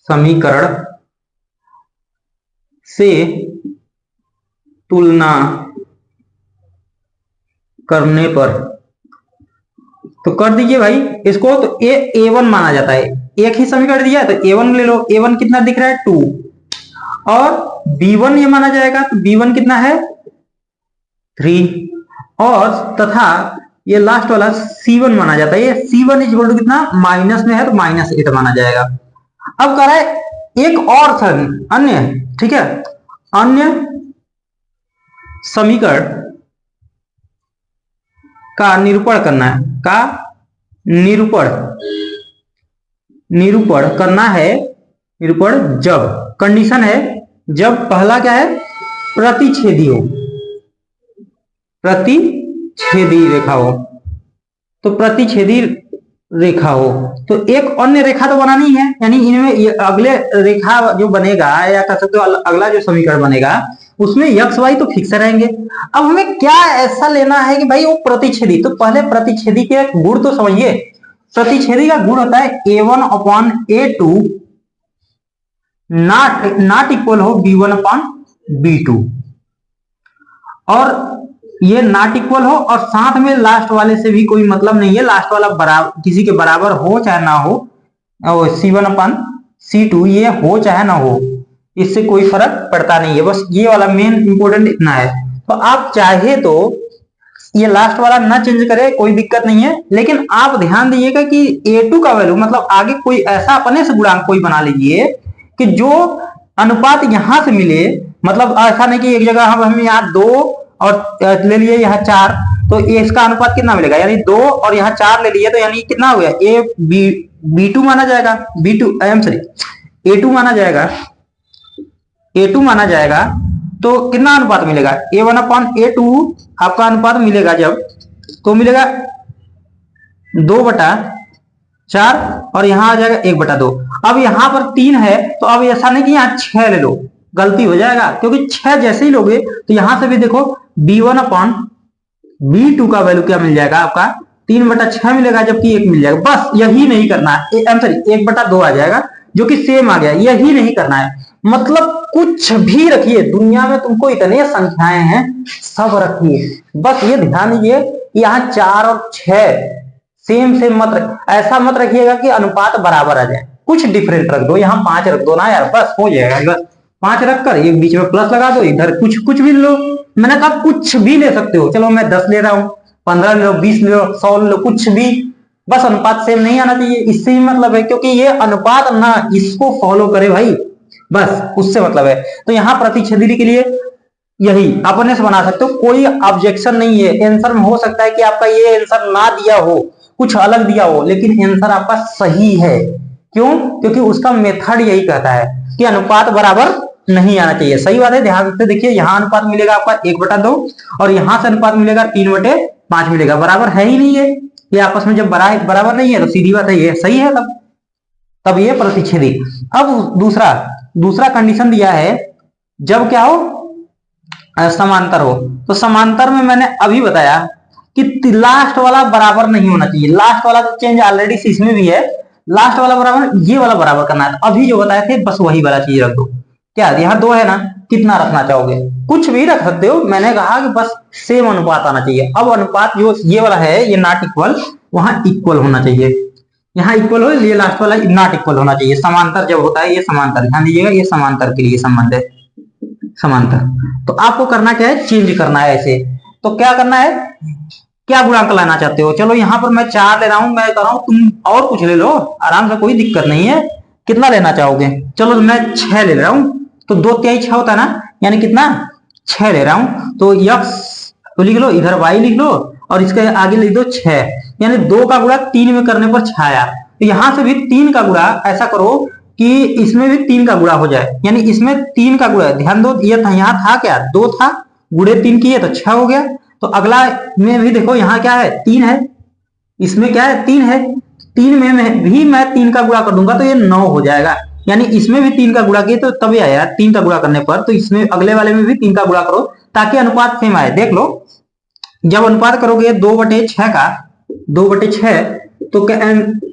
समीकरण से तुलना करने पर तो कर दीजिए भाई इसको। तो A1 माना जाता है, एक ही समीकरण दिया है तो A1 ले लो। A1 कितना दिख रहा है 2, और B1 ये माना जाएगा तो B1 कितना है 3, और तथा ये लास्ट वाला C1 माना जाता है। ये C1 इक्वल टू कितना माइनस में है तो -8 माना जाएगा। अब कह रहा है एक और अन्य, ठीक है, अन्य समीकरण का निरूपण करना है, का निरूपण करना है। निरूपण जब कंडीशन है, जब पहला क्या है प्रतिच्छेदी हो, प्रतिच्छेदी रेखा हो। तो प्रतिच्छेदी रेखा हो तो एक अन्य रेखा तो बनानी है, यानी इनमें अगले रेखा जो बनेगा या कह सकते हो अगला जो समीकरण बनेगा उसमें x y तो फिक्स रहेंगे। अब हमें क्या ऐसा लेना है कि भाई वो प्रतिच्छेदी, तो पहले प्रतिच्छेदी के गुण तो समझिए। प्रतिच्छेदी का गुण होता है A1/A2 नॉट इक्वल हो B1/B2, और ये नॉट इक्वल हो और साथ में लास्ट वाले से भी कोई मतलब नहीं है, लास्ट वाला बराबर किसी के बराबर हो चाहे ना हो, C1/C2 ये हो चाहे ना हो, इससे कोई फर्क पड़ता नहीं है। बस ये वाला मेन इंपोर्टेंट इतना है। तो आप चाहे तो ये लास्ट वाला ना चेंज करे, कोई दिक्कत नहीं है, लेकिन आप ध्यान दीजिएगा कि A2 का वैल्यू मतलब आगे कोई ऐसा अपने से गुणांक कोई बना लीजिए कि जो अनुपात यहां से मिले, मतलब ऐसा नहीं कि एक जगह हम यहाँ 2 और ले लिए यहाँ 4, तो ये इसका अनुपात कितना मिलेगा, यानी 2 और यहाँ 4 ले लिए तो यानी कितना हो गया B2 माना जाएगा, A2 माना जाएगा, A2 माना जाएगा। तो कितना अनुपात मिलेगा A1/A2 आपका अनुपात मिलेगा जब, तो मिलेगा 2/4 और यहां आ जाएगा 1/2। अब यहां पर 3 है तो अब ऐसा नहीं कि यहाँ 6 ले लो, गलती हो जाएगा, क्योंकि 6 जैसे ही लोगे तो यहां से भी देखो B1/B2 का वैल्यू क्या मिल जाएगा आपका 3/6 मिलेगा, जबकि 1 मिल जाएगा। बस यही नहीं करना है, 1/2 आ जाएगा जो कि सेम आ गया, यही नहीं करना है। मतलब कुछ भी रखिए दुनिया में, तुमको इतने संख्याएं हैं सब रखिए, बस ये ध्यान दीजिए यहाँ 4 और 6 सेम मत ऐसा मत रखिएगा कि अनुपात बराबर आ जाए, कुछ डिफरेंट रख दो, यहाँ 5 रख दो ना यार, बस हो जाएगा। बस 5 रखकर एक बीच में प्लस लगा दो, इधर कुछ भी लो। मैंने कहा कुछ भी ले सकते हो, चलो मैं 10 ले रहा हूँ, 15 ले लो, 20 ले लो, 100 ले लो, कुछ भी, बस अनुपात सेम नहीं आना चाहिए, इससे ही मतलब है, क्योंकि ये अनुपात ना इसको फॉलो करे भाई, बस उससे मतलब है। तो यहाँ प्रतिच्छेदी के लिए यही अपने से बना सकते हो, कोई ऑब्जेक्शन नहीं है। आंसर में हो सकता है कि आपका ये आंसर ना दिया हो, कुछ अलग दिया हो, लेकिन आंसर आपका सही है। क्यों? क्योंकि उसका मेथड यही कहता है कि अनुपात बराबर नहीं आना चाहिए। सही बात है, ध्यान से देखिए, यहाँ अनुपात मिलेगा आपका 1/2 और यहाँ से अनुपात मिलेगा 3/5 मिलेगा, बराबर है ही नहीं है ये आपस में। जब बराबर नहीं है तो सीधी बात है ये सही है, तब ये प्रतिच्छेदी। अब दूसरा कंडीशन दिया है जब क्या हो समांतर हो। तो समांतर में मैंने अभी बताया कि लास्ट वाला बराबर नहीं होना चाहिए, लास्ट वाला तो चेंज ऑलरेडी इसमें भी है, लास्ट वाला बराबर, ये वाला बराबर करना है। अभी जो बताए थे बस वही वाला चीज रख दो। क्या यहाँ 2 है ना, कितना रखना चाहोगे, कुछ भी रख सकते हो, मैंने कहा कि बस सेम अनुपात आना चाहिए। अब अनुपात जो ये वाला है ये नॉट इक्वल, वहां इक्वल होना चाहिए, यहाँ इक्वल हो, ये लास्ट वाला नॉट इक्वल होना चाहिए। समांतर जब होता है ये समांतर, ध्यान दीजिएगा ये समांतर के लिए संबंध है, समांतर। तो आपको करना क्या है, चेंज करना है ऐसे। तो क्या करना है, क्या गुणांक लाना चाहते हो, चलो यहाँ पर मैं 4 ले रहा हूं, मैं कह रहा हूं तुम और कुछ ले लो आराम से, कोई दिक्कत नहीं है। कितना लेना चाहोगे, चलो मैं 6 ले रहा हूं, तो 2 तिहाई 6 होता है ना, यानी कितना 6 ले रहा हूं। तो x तो लिख लो, इधर y लिख लो और इसके आगे लिख दो 6, यानी 2 का गुणा 3 में करने पर 6 आया। तो यहां से भी 3 का गुणा ऐसा करो कि इसमें भी 3 का गुणा हो जाए, यानी इसमें 3 का गुणा, ध्यान दो ये था, यहाँ था क्या 2 था, गुणे 3 किए तो 6 हो गया। तो अगला में भी देखो यहाँ क्या है 3 है, इसमें क्या है 3 है, 3 में भी मैं 3 का गुणा कर दूंगा तो ये 9 हो जाएगा, यानी इसमें भी 3 का गुणा किए तो तभी आया 3 का गुणा करने पर। तो इसमें अगले वाले में भी 3 का गुणा करो ताकि अनुपात सेम आए। देख लो जब अनुपात करोगे 2/6 का 2/6 तो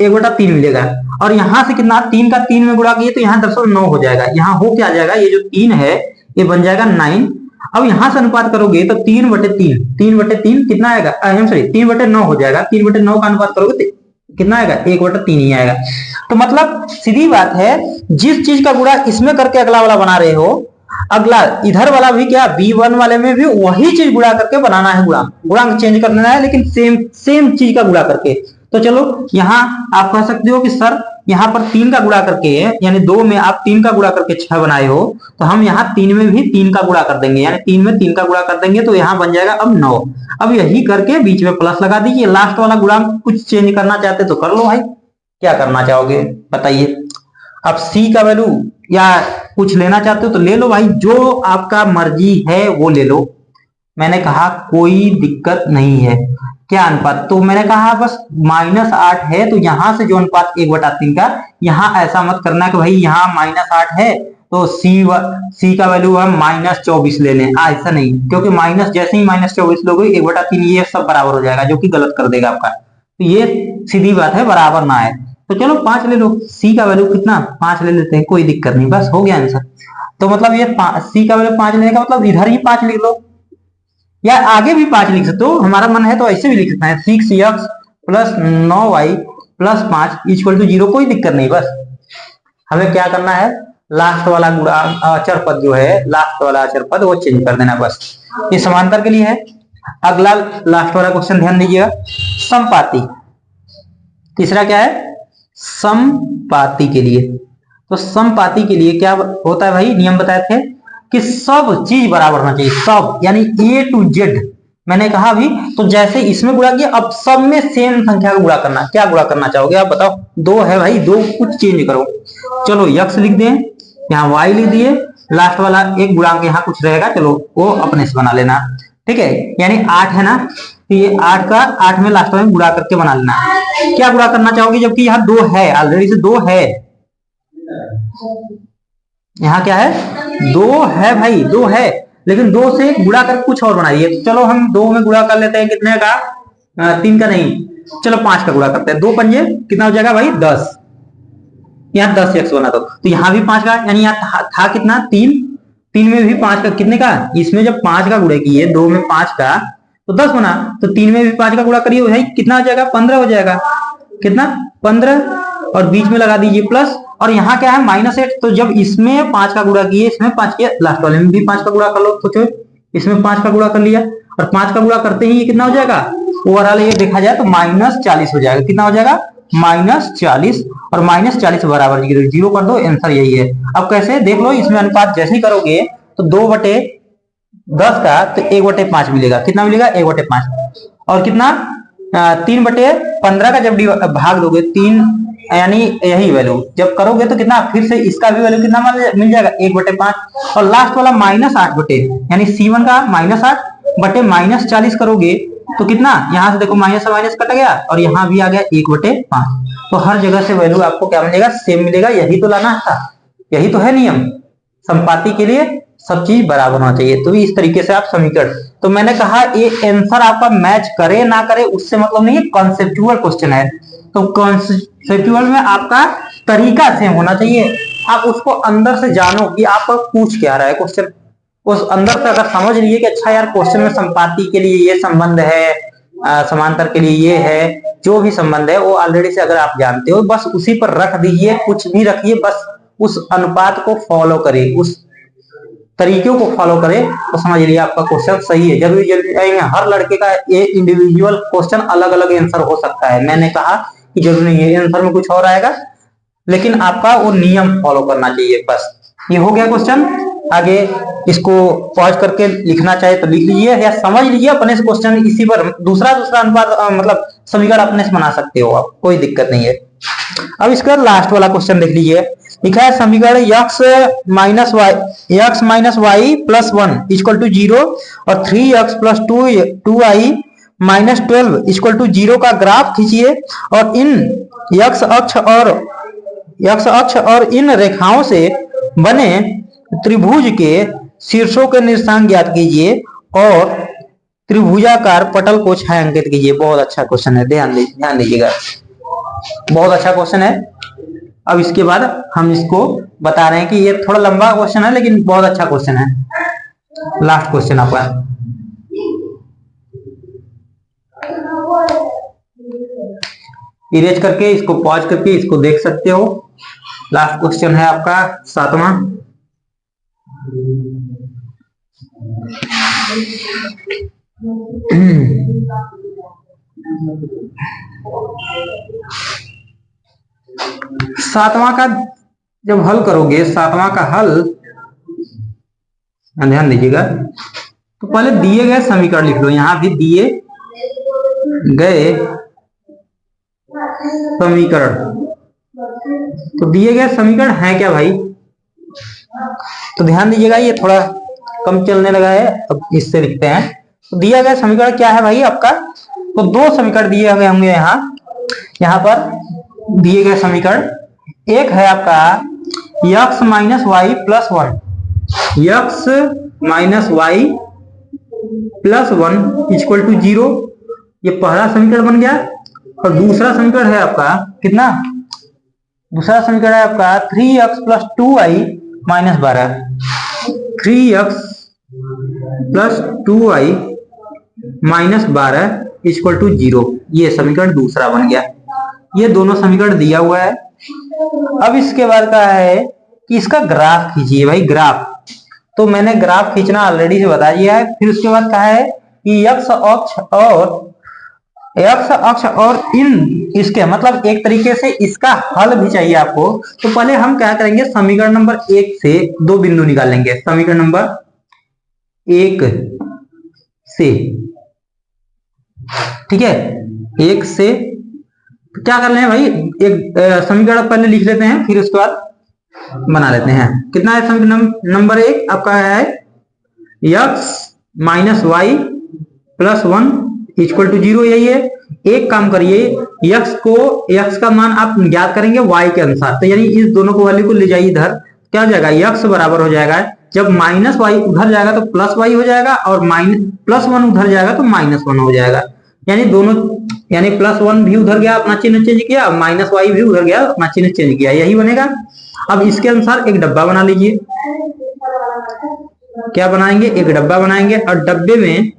1/3 मिलेगा, और यहां से कितना 3 का 3 में गुणा किए तो यहाँ 9 हो जाएगा। यहाँ हो क्या आ जाएगा, ये जो 3 है ये बन जाएगा 9, अब यहां से अनुपात करोगे तो 3/3, 3/3 कितना आएगा, सॉरी 3/9 हो जाएगा। 3/9 का अनुपात करोगे तो कितना आएगा, 1/3 ही आएगा। तो मतलब सीधी बात है, जिस चीज का गुणा इसमें करके अगला वाला बना रहे हो, अगला इधर वाला भी क्या B1 वाले में भी वही चीज गुणा करके बनाना है, गुणांक चेंज कर देना है, लेकिन सेम चीज का गुणा करके। तो चलो यहाँ आप कह सकते हो कि सर यहाँ पर 3 का गुणा करके, यानी 2 में आप 3 का गुणा करके 6 बनाए हो, तो हम यहाँ 3 में भी 3 का गुणा कर देंगे, यानी 3 में 3 का गुणा कर देंगे तो यहाँ बन जाएगा अब 9। अब यही करके बीच में प्लस लगा दीजिए। लास्ट वाला गुणांक कुछ चेंज करना चाहते तो कर लो भाई, क्या करना चाहोगे बताइए। अब सी का वैल्यू या कुछ लेना चाहते हो तो ले लो भाई, जो आपका मर्जी है वो ले लो। मैंने कहा कोई दिक्कत नहीं है। क्या अनुपात, तो मैंने कहा बस -8 है तो यहां से जो अनुपात 1/3 का, यहाँ ऐसा मत करना कि भाई यहाँ -8 है तो सी का वैल्यू हम -24 ले लें, ऐसा नहीं, क्योंकि माइनस जैसे ही -24 लोगे 1/3 ये सब बराबर हो जाएगा, जो कि गलत कर देगा आपका। तो ये सीधी बात है, बराबर ना आए। तो चलो 5 ले लो, सी का वैल्यू कितना 5 ले लेते हैं, कोई दिक्कत नहीं, बस हो गया आंसर। तो मतलब ये सी का वैल्यू 5 लेने का मतलब इधर ही 5 लिख लो, या आगे भी 5 लिख सकते हो, हमारा मन है तो ऐसे भी लिख सकते हैं। 6x + 9y + 5 = 0, कोई दिक्कत नहीं। बस हमें क्या करना है, लास्ट वाला अचर पद जो है, लास्ट वाला अचर पद वो चेंज कर देना बस। ये समांतर के लिए है। अगला लास्ट वाला क्वेश्चन ध्यान दीजिएगा, समपाती। तीसरा क्या है, समपाती के लिए। तो समपाती के लिए क्या होता है भाई, नियम बताए थे कि सब चीज बराबर होना चाहिए, सब यानी A to Z। मैंने कहा अभी, तो जैसे इसमें गुणा किया, अब सब में सेम संख्या का गुणा करना। क्या गुणा करना चाहोगे आप बताओ, 2 है भाई, 2 कुछ चेंज करो। चलो x लिख दें, यहाँ y लिख दिए, लास्ट वाला एक गुणांक यहाँ कुछ रहेगा, चलो वो अपने से बना लेना, ठीक है। यानी 8 है ना, तो ये 8 का 8 में लास्ट में गुणा करके बना लेना। क्या गुणा करना चाहोगे, जबकि यहाँ 2 है, ऑलरेडी से 2 है, यहाँ क्या है 2 है भाई, 2 है, लेकिन 2 से गुणा कर कुछ और बनाइए। तो चलो हम 2 में गुणा कर लेते हैं, कितने का, 3 का नहीं, चलो 5 का गुणा करते हैं। 2 पंजे कितना हो जाएगा भाई 10, यहाँ 10x बना तो यहाँ भी 5 का, यानी यहाँ था कितना 3, 3 में भी 5 का, कितने का, इसमें जब 5 का गुणा किए, 2 में 5 का तो 10 बना, तो 3 में भी 5 का गुणा करिए भाई, कितना हो जाएगा 15 हो जाएगा, कितना 15, और बीच में लगा दीजिए प्लस, और यहाँ क्या है -8। तो जब इसमें 5 का गुणा किए, इसमें 5 किया, लास्ट वाले में भी 5 का गुणा कर लो, सोचो इसमें 5 का गुणा कर लिया, और 5 का गुणा करते ही ये कितना हो जाएगा, ओवरऑल ये देखा जाए तो -40 हो जाएगा। कितना हो जाएगा -40, और -40 बराबर 0 कर दो, आंसर यही है। अब कैसे देख लो, इसमें अनुपात जैसे ही करोगे तो 2/10 का तो 1/5 मिलेगा, कितना मिलेगा 1/5, और कितना 3/15 का जब भाग दोगे 3, यानी यही वैल्यू जब करोगे तो कितना, फिर से इसका भी वैल्यू कितना मिल जाएगा 1/5, और लास्ट वाला -8 यानी C1 का -8 -40 करोगे तो कितना, यहां से देखो माइनस से माइनस कट गया, और यहाँ भी आ गया 1/5। तो हर जगह से वैल्यू आपको क्या मिलेगा, सेम मिलेगा। यही तो लाना था, यही तो है नियम, समपाती के लिए सब चीज बराबर होना चाहिए। तो इस तरीके से आप समीकरण, तो मैंने कहा ये आंसर आपका मैच करे ना करे उससे मतलब नहीं है, कॉन्सेप्चुअल क्वेश्चन है, तो कॉन्सेप्चुअल में आपका तरीका सेम होना चाहिए। आप उसको अंदर से जानो कि आप पूछ क्या रहा है क्वेश्चन, उस अंदर से अगर समझ लिए कि अच्छा यार क्वेश्चन में समपाती के लिए ये संबंध है, समांतर के लिए ये है, जो भी संबंध है वो ऑलरेडी से अगर आप जानते हो, बस उसी पर रख दीजिए, कुछ भी रखिए, बस उस अनुपात को फॉलो करें, उस तरीकों को फॉलो करें, तो समझ लिए आपका क्वेश्चन सही है। जरूरी हर लड़के का ये इंडिविजुअल क्वेश्चन अलग अलग आंसर हो सकता है, मैंने कहा कि जरूरी नहीं है आंसर में कुछ और आएगा, लेकिन आपका वो नियम फॉलो करना चाहिए। बस ये हो गया क्वेश्चन। आगे इसको पॉज करके लिखना चाहे तो लिख लीजिए, या समझ लीजिए अपने से क्वेश्चन, इसी पर दूसरा अनुपात मतलब समीकरण अपने से बना सकते हो आप, कोई दिक्कत नहीं है। अब इसका लास्ट वाला क्वेश्चन देख लीजिए, लिखा है समीकरण x - y + 1 = 0 और 3x + 2y - 12 = 0 का ग्राफ खींचिए, और इन x अक्ष और इन रेखाओं से बने त्रिभुज के शीर्षों के निर्देशांक ज्ञात कीजिए और त्रिभुजाकार पटल को छायांकित कीजिए। बहुत अच्छा क्वेश्चन है, ध्यान दीजिएगा, बहुत अच्छा क्वेश्चन है। अब इसके बाद हम इसको बता रहे हैं कि ये थोड़ा लंबा क्वेश्चन है, लेकिन बहुत अच्छा क्वेश्चन है। लास्ट क्वेश्चन आपका, इरेज करके इसको पॉज करके इसको देख सकते हो। लास्ट क्वेश्चन है आपका 7वां। सातवां का जब हल करोगे, सातवां का हल ध्यान दीजिएगा, तो पहले दिए गए समीकरण लिख लो। यहां भी दिए गए समीकरण, तो दिए गए समीकरण है क्या भाई? तो ध्यान दीजिएगा, ये थोड़ा कम चलने लगा है, अब इससे लिखते हैं। तो दिया गया समीकरण क्या है भाई आपका? तो दो समीकरण दिए गए होंगे यहाँ पर दिए गए समीकरण। एक है आपका x minus Y plus 1, x minus Y plus 1 equal to 0, ये पहला समीकरण बन गया। और दूसरा समीकरण है आपका कितना? दूसरा समीकरण है आपका 3x plus 2y minus 12, 3x plus 2y minus 12 equal to 0, ये समीकरण दूसरा बन गया। ये दोनों समीकरण दिया हुआ है। अब इसके बाद का है कि इसका ग्राफ खींचिए भाई, ग्राफ। तो मैंने ग्राफ खींचना ऑलरेडी से बता दिया है। फिर उसके बाद कहा है कि x अक्ष और इन इसके मतलब एक तरीके से इसका हल भी चाहिए आपको। तो पहले हम क्या करेंगे, समीकरण नंबर 1 से दो बिंदु निकालेंगे। समीकरण नंबर 1 से, ठीक है, 1 से क्या कर रहे हैं भाई, एक समीकरण पहले लिख लेते हैं, फिर उसके बाद बना लेते हैं। कितना है समीकरण नंबर 1 आपका है x minus Y plus 1 equal to 0, यही है। एक काम करिए, x का मान आप ज्ञात करेंगे y के अनुसार। तो यानी इस दोनों को वैल्यू को ले जाइए इधर, क्या हो जाएगा, x बराबर हो जाएगा, जब माइनस वाई उधर जाएगा तो प्लस वाई हो जाएगा, और प्लस 1 उधर जाएगा तो माइनस 1 हो जाएगा। यानी दोनों, यानी प्लस 1 भी उधर गया, अपना चिन्ह चेंज किया, माइनस वाई भी उधर गया, अपना चिन्ह चेंज किया, यही बनेगा। अब इसके अनुसार एक डब्बा बना लीजिए। क्या बनाएंगे, एक डब्बा बनाएंगे, और डब्बे में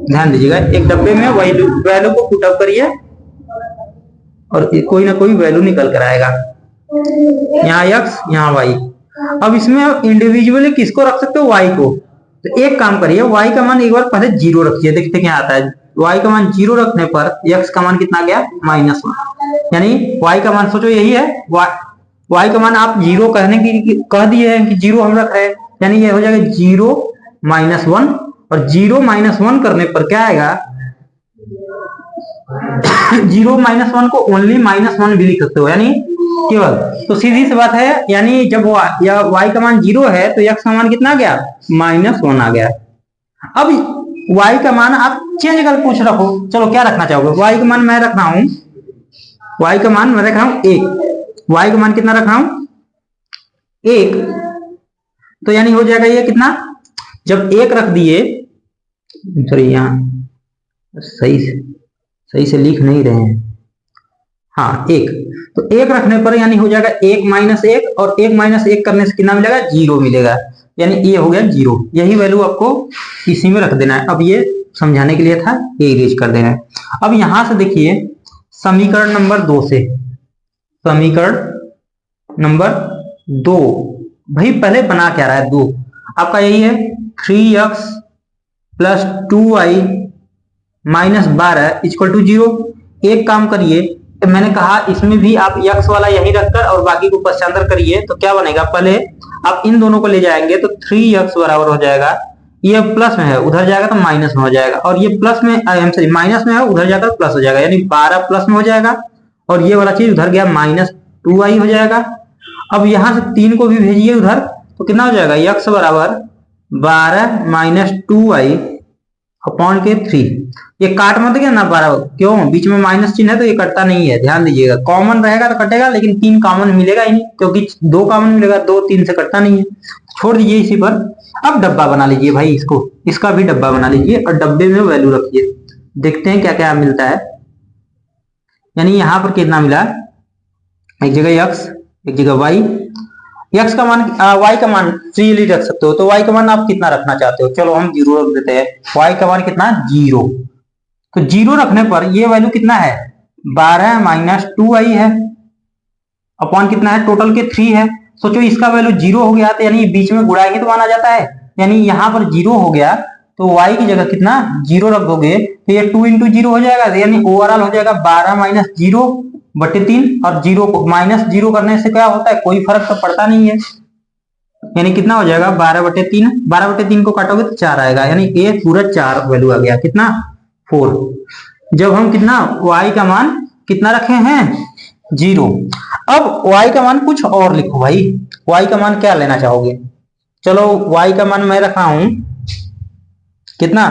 ध्यान दीजिएगा, एक डब्बे में वैल्यू को पुट अप करिए और कोई ना कोई वैल्यू निकल कर आएगा। यहाँ x, यहाँ y। अब इसमें इंडिविजुअली किसको रख सकते हो, y को। तो एक काम करिए, y का मान एक बार पहले 0 रखिए, देखते क्या आता है। y का मान 0 रखने पर x का मान कितना गया, -1। यानी y का मान सोचो यही है, y का मान आप 0 कहने की कह दिए हैं कि 0 हम रख रहे हैं, यानी ये हो जाएगा 0 -1। और 0 -1 करने पर क्या आएगा, 0 -1 को ओनली -1 भी लिख सकते हो, यानी केवल। तो सीधी सी बात है, यानी जब y का मान 0 है तो x का मान कितना आ गया, -1 आ गया। अब y का मान आप चेंज कर पूछ रखो, चलो क्या रखना चाहोगे। y का मान मैं रख रहा हूं, y का मान मैं रख रहा हूं 1, y का मान कितना रख रहा हूं 1। तो यानी हो जाएगा ये कितना, जब 1 रख दिए, सॉरी यहाँ सही से लिख नहीं रहे हैं, हाँ 1। तो 1 रखने पर यानी हो जाएगा 1 - 1, और 1 - 1 करने से कितना मिलेगा, 0 मिलेगा। यानी ये हो गया 0, यही वैल्यू आपको इसी में रख देना है। अब ये समझाने के लिए था, ये इरेज कर देना है। अब यहां से देखिए समीकरण नंबर 2 से, समीकरण नंबर 2 भाई पहले बना क्या रहा है, 2 आपका यही है 3x plus 2y minus 12 equal to 0। एक काम करिए, मैंने कहा इसमें भी आप x वाला यही रखकर और बाकी को पश्चांतर करिए, तो क्या बनेगा, पहले आप इन दोनों को ले जाएंगे तो 3x बराबर हो जाएगा, ये प्लस में है उधर जाएगा तो माइनस में हो जाएगा, और ये प्लस में सॉरी माइनस में है उधर जाकर प्लस हो जाएगा, यानी 12 प्लस में हो जाएगा, और ये वाला चीज उधर गया -2y हो जाएगा। अब यहां से 3 को भी भेजिए उधर, तो कितना हो जाएगा, x बराबर 12 - 2y अपॉन के 3। ये काट मत गया ना 12, क्यों, बीच में माइनस चिन्ह है तो ये कटता नहीं है, ध्यान दीजिएगा। कॉमन रहेगा तो कटेगा, लेकिन 3 कॉमन मिलेगा ही नहीं, क्योंकि 2 कॉमन मिलेगा, 2 3 से कटता नहीं है, छोड़ दीजिए इसी पर। अब डब्बा बना लीजिए भाई, इसका भी डब्बा बना लीजिए और डब्बे में वैल्यू रखिए, देखते हैं क्या क्या मिलता है। यानी यहां पर कितना मिला, एक जगह x एक जगह y, एक्स का मान वाई का मान फ्रीली रख सकते हो, तो वाई का मान आप कितना रखना चाहते हो? चलो हम 0 रख देते हैं। वाई का मान कितना? 0। तो 0 रखने पर ये वैल्यू कितना है? 12 माइनस 2 है, अपॉन कितना है? टोटल के 3 है। सोचो इसका वैल्यू 0 हो गया तो यानी बीच में गुणा ही तो माना जाता है, यानी यहाँ पर 0 हो गया तो y की जगह कितना 0 रख दोगे तो ये 2 इंटू 0 हो जाएगा, यानी ओवरऑल हो जाएगा 12 माइनस 0 बटे 3। और 0 को माइनस 0 करने से क्या होता है? कोई फर्क तो पड़ता नहीं है, यानी कितना हो जाएगा 12 बटे 3। 12 बटे 3 को काटोगे तो 4 आएगा, यानी ए पूरा 4 वैल्यू आ गया, कितना 4। जब हम कितना y का मान कितना रखे हैं? 0। अब y का मान कुछ और लिखो भाई, y का मान क्या लेना चाहोगे? चलो y का मान मैं रखा हूं कितना?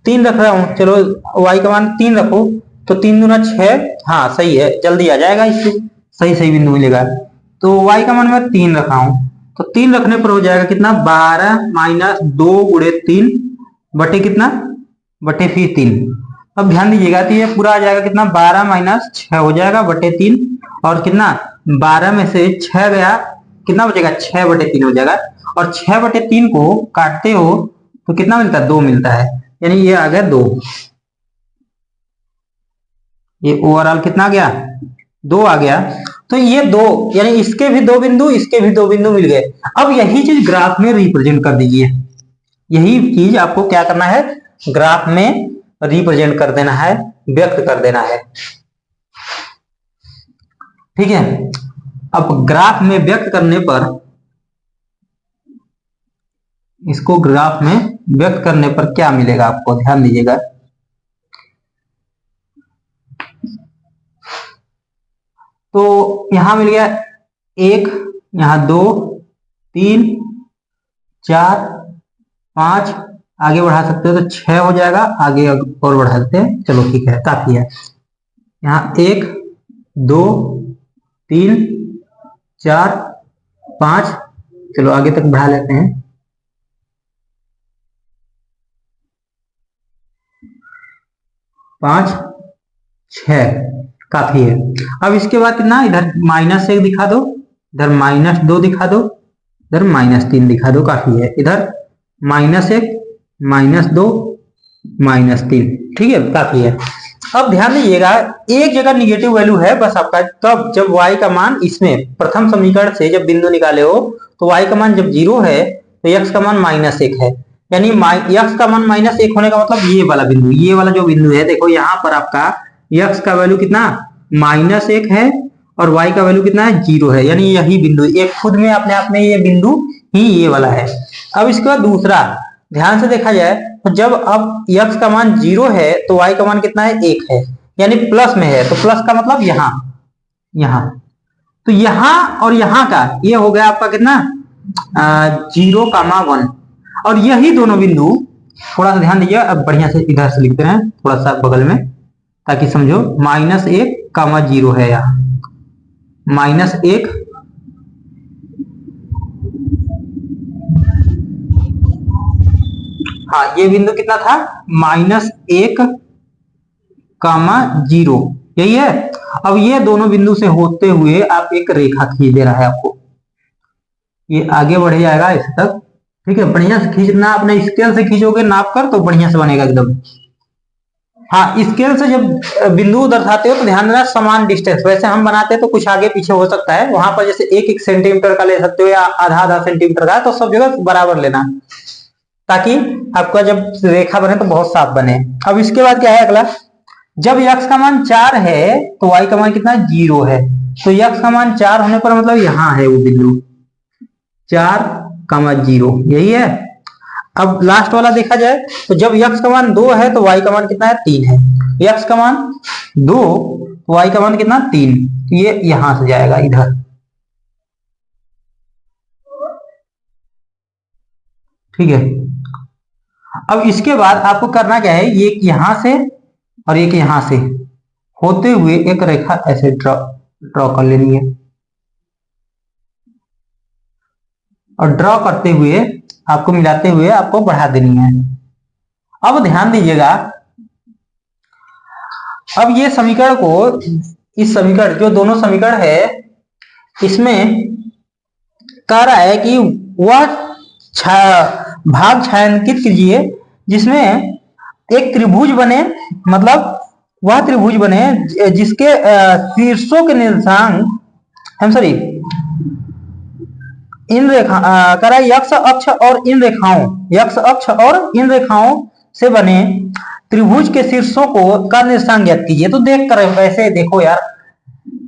3 रख रहा हूं। चलो y का मान 3 रखो, तो 3 दूना 6, हाँ सही है, जल्दी आ जाएगा, इससे सही सही बिंदु मिलेगा। तो y का मान मैं 3 रखा हूं, तो 3 रखने पर हो जाएगा कितना? 12 माइनस 2 गुणे 3 बटे कितना? बटे फिर 3। अब ध्यान दीजिएगा तो ये पूरा आ जाएगा कितना? 12 माइनस 6 हो जाएगा बटे 3, और कितना 12 में से 6 गया, कितना बचेगा? 6 बटे 3 हो जाएगा। और 6 बटे 3 को काटते हो तो कितना मिलता है? 2 मिलता है, यानी ये आ गया 2। ये ओवरऑल कितना आ गया? 2 आ गया। तो ये 2, यानी इसके भी 2 बिंदु, इसके भी 2 बिंदु मिल गए। अब यही चीज ग्राफ में रिप्रेजेंट कर दीजिए, यही चीज आपको क्या करना है? ग्राफ में रिप्रेजेंट कर देना है, व्यक्त कर देना है, ठीक है। अब ग्राफ में व्यक्त करने पर, इसको ग्राफ में व्यक्त करने पर क्या मिलेगा आपको? ध्यान दीजिएगा। तो यहां मिल गया 1, यहां 2, 3, 4, 5, आगे बढ़ा सकते हो तो 6 हो जाएगा, आगे और बढ़ा सकते हैं। चलो ठीक है, काफी है। यहाँ 1, 2, 3, 4, 5, चलो आगे तक बढ़ा लेते हैं। 5, 6, काफी है। अब इसके बाद कितना? इधर -1 दिखा दो, इधर -2 दिखा दो, इधर -3 दिखा दो, काफी है। इधर -1, -2, -3, ठीक है, काफी है। अब ध्यान दीजिएगा, एक जगह निगेटिव वैल्यू है बस आपका, तब जब y का मान इसमें प्रथम समीकरण से जब बिंदु निकाले हो तो y का मान जब 0 है तो x का मान -1 है, यानी x का मान -1 होने का मतलब ये वाला बिंदु, ये वाला जो बिंदु है, देखो यहाँ पर आपका x का वैल्यू कितना? -1 है और y का वैल्यू कितना है? 0 है, यानी यही बिंदु एक खुद में अपने आप में ये बिंदु ही ये वाला है। अब इसके बाद दूसरा, ध्यान से देखा जाए तो जब अब x का मान 0 है तो y का मान कितना है? 1 है, यानी प्लस में है, तो प्लस का मतलब यहाँ, यहाँ, तो यहाँ और यहाँ का ये हो गया आपका कितना? 0,1। और यही दोनों बिंदु, थोड़ा सा ध्यान दीजिए, अब बढ़िया से इधर से लिखते हैं थोड़ा सा बगल में ताकि समझो। -1,0 है यहाँ, -1, हाँ ये बिंदु कितना था? -1,0, यही है। अब ये दोनों बिंदु से होते हुए आप एक रेखा खींच दे रहा है आपको, ये आगे बढ़ जाएगा इस तक, ठीक है। बढ़िया से खींचना, अपने स्केल से खींचोगे नाप कर तो बढ़िया से बनेगा एकदम। हाँ, स्केल से जब बिंदु दर्शाते हो तो ध्यान देना समान डिस्टेंस, वैसे हम बनाते हैं तो कुछ आगे पीछे हो सकता है, वहां पर जैसे 1-1 सेंटीमीटर का ले सकते हो या आधा-आधा सेंटीमीटर का, तो सब जगह बराबर लेना ताकि आपका जब रेखा बने तो बहुत साफ बने। अब इसके बाद क्या है अगला? जब x का मान 4 है तो y का मान कितना? 0 है, तो x का मान 4 होने पर मतलब यहाँ है वो बिंदु 4,0, यही है। अब लास्ट वाला देखा जाए तो जब x का मान 2 है तो y का मान कितना है? 3 है। x का मान 2, y का मान कितना? 3, ये यहां से जाएगा इधर, ठीक है। अब इसके बाद आपको करना क्या है? ये यहां से और एक यहां से होते हुए एक रेखा ऐसे ड्रॉ कर लेनी है, और ड्रॉ करते हुए आपको मिलाते हुए आपको बढ़ा देनी है। अब ध्यान दीजिएगा, अब ये समीकरण को, इस समीकरण जो दोनों समीकरण है इसमें कह रहा है कि वह भाग छायांकित कीजिए जिसमें एक त्रिभुज बने, मतलब वह त्रिभुज बने जिसके शीर्षों के निर्देशांक सॉरी इन रेखा करा यक्ष अक्ष और इन रेखाओं से बने त्रिभुज के शीर्षों को का निर्देशांक ज्ञात कीजिए। तो देख कर वैसे देखो यार,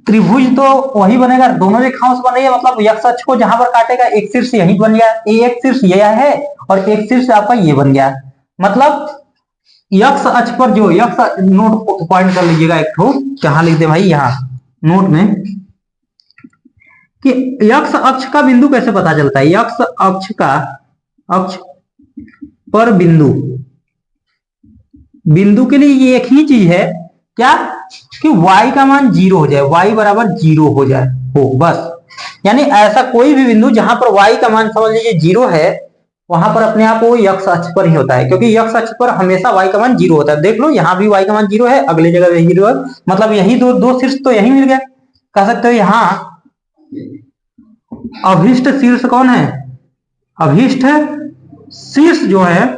त्रिभुज तो वही बनेगा, दोनों रेखाओं से बन रही है, मतलब यक्ष अक्ष को जहां पर काटेगा एक शीर्ष यही बन गया, एक शीर्ष यह है और एक शीर्ष आपका ये बन गया। मतलब यक्ष अक्ष पर जो यक्ष नोट पॉइंट कर लीजिएगा एक ठो, कहां लिख दे भाई, यहाँ नोट में, कि यक्ष अक्ष का बिंदु कैसे पता चलता है। यक्ष अक्ष पर बिंदु के लिए ये एक ही चीज है क्या, कि y का मान 0 हो जाए, y बराबर 0 हो जाए हो बस। यानी ऐसा कोई भी बिंदु जहां पर y का मान समझ लीजिए 0 है, वहां पर अपने आप वो यक्ष अक्ष पर ही होता है, क्योंकि यक्ष अक्ष पर हमेशा y का मान 0 होता है। देख लो यहाँ भी y का मान 0 है, अगली जगह भी 0 है, मतलब यही दो शीर्ष तो यही मिल गया। कह सकते हो यहाँ अभिष्ट शीर्ष कौन है, अभिष्ट शीर्ष जो है,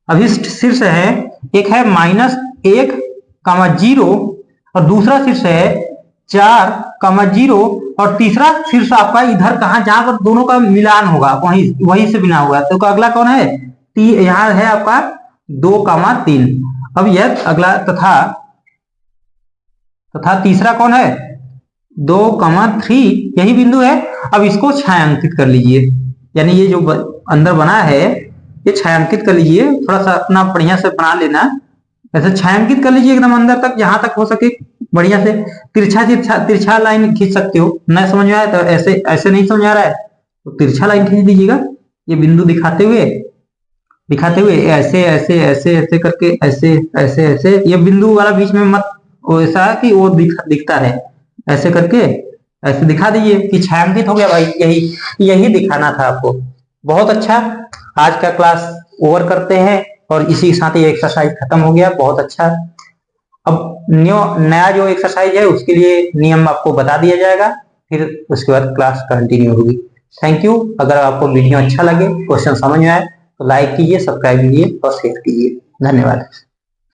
अभिष्ट शीर्ष है, एक है -1,0 और दूसरा शीर्ष है 4,0 और तीसरा शीर्ष आपका इधर कहां, जहां पर दोनों का मिलान होगा वहीं से बिना हुआ। तो अगला कौन है, यहाँ है आपका 2,3। अब यह अगला तथा तीसरा कौन है 2,3, यही बिंदु है। अब इसको छायांकित कर लीजिए, यानी ये जो अंदर बना है ये छायांकित कर लीजिए, थोड़ा सा अपना बढ़िया से बना लेना, ऐसे छायांकित कर लीजिए एकदम अंदर तक, जहां तक हो सके बढ़िया से। तिरछा लाइन खींच सकते हो, न समझ में आया तो ऐसे नहीं समझ आ रहा है तो तिरछा लाइन खींच दीजिएगा, ये बिंदु दिखाते हुए ऐसे ऐसे ऐसे ऐसे करके ऐसे ऐसे ऐसे, ये बिंदु वाला बीच में मत ऐसा कि वो दिखता रहे, ऐसे करके ऐसे दिखा दीजिए कि छायांकित हो गया भाई। यही दिखाना था आपको। बहुत अच्छा, आज का क्लास ओवर करते हैं और इसी के साथ ये एक्सरसाइज खत्म हो गया। बहुत अच्छा, अब नया जो एक्सरसाइज है उसके लिए नियम आपको बता दिया जाएगा, फिर उसके बाद क्लास कंटिन्यू होगी। Thank you. अगर आपको वीडियो अच्छा लगे, क्वेश्चन समझ में आए तो लाइक कीजिए, सब्सक्राइब कीजिए और शेयर कीजिए। धन्यवाद।